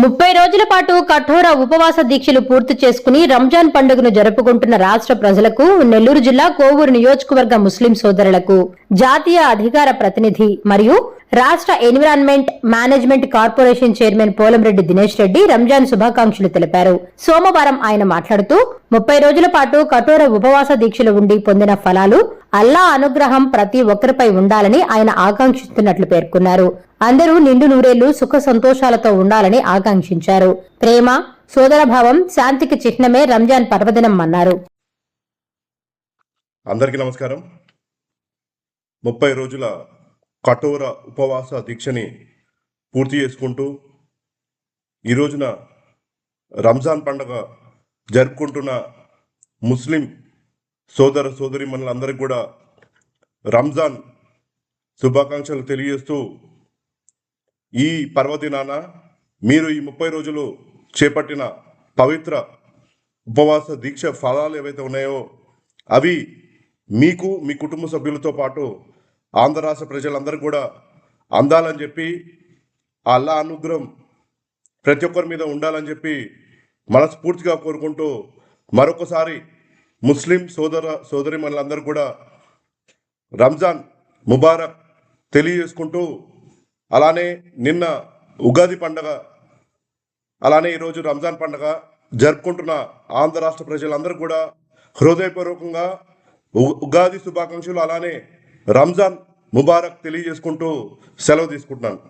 30 రోజుల పాటు కఠోర ఉపవాస దీక్షలు పూర్తి చేసుకుని రంజాన్ పండుగను జరుపుకుంటున్న రాష్ట్ర ప్రజలకు, నెల్లూరు జిల్లా కోవూరు నియోజకవర్గ ముస్లిం సోదరులకు జాతీయ అధికార ప్రతినిధి మరియు రాష్ట్ర environment management corporation chairman Polamreddy Dinesh Reddy Ramzan శుభాకాంక్షలు తెలిపారు. సోమవారం ఆయన మాట్లాడుతూ 30 రోజుల పాటు కఠోర ఉపవాస దీక్షలు ఉండి పొందిన ఫలాలు అల్లా అనుగ్రహం ప్రతి ఒక్కరిపై ఉండాలని ఆయన ఆకాంక్షిస్తున్నట్లు పేర్కొన్నారు. అందరూ నిండు నూరేళ్లు సుఖ సంతోషాలతో ఉండాలని ఆకాంక్షించారు. ప్రేమ, సోదరభావం, శాంతికి చిహ్నమే రంజాన్ పర్వదినం అన్నారు. అందరికీ నమస్కారం. 30 రోజుల కఠోర ఉపవాస దీక్షని పూర్తి చేసుకుంటూ ఈ రోజున రంజాన్ పండుగ జరుపుకుంటున్న ముస్లిం సోదర సోదరీమణులందరికీ కూడా రంజాన్ శుభాకాంక్షలు తెలియజేస్తూ, ఈ పర్వదినాన మీరు ఈ 30 రోజులు చేపట్టిన పవిత్ర ఉపవాస దీక్ష ఫలాలు ఏవైతే ఉన్నాయో అవి మీకు, మీ కుటుంబ సభ్యులతో పాటు ఆంధ్ర రాష్ట్ర ప్రజలందరూ కూడా అందాలని చెప్పి, ఆ అల్లా అనుగ్రహం ప్రతి ఒక్కరి మీద ఉండాలని చెప్పి మనస్ఫూర్తిగా కోరుకుంటూ, మరొకసారి ముస్లిం సోదరీమణులందరూ కూడా రంజాన్ ముబారక్ తెలియజేసుకుంటూ, అలానే నిన్న ఉగాది పండుగ, అలానే ఈరోజు రంజాన్ పండుగ జరుపుకుంటున్న ఆంధ్ర రాష్ట్ర ప్రజలందరూ కూడా హృదయపూర్వకంగా ఉగాది శుభాకాంక్షలు, అలానే రంజాన్ ముబారక్ తెలియజేసుకుంటూ సెలవు తీసుకుంటున్నాను.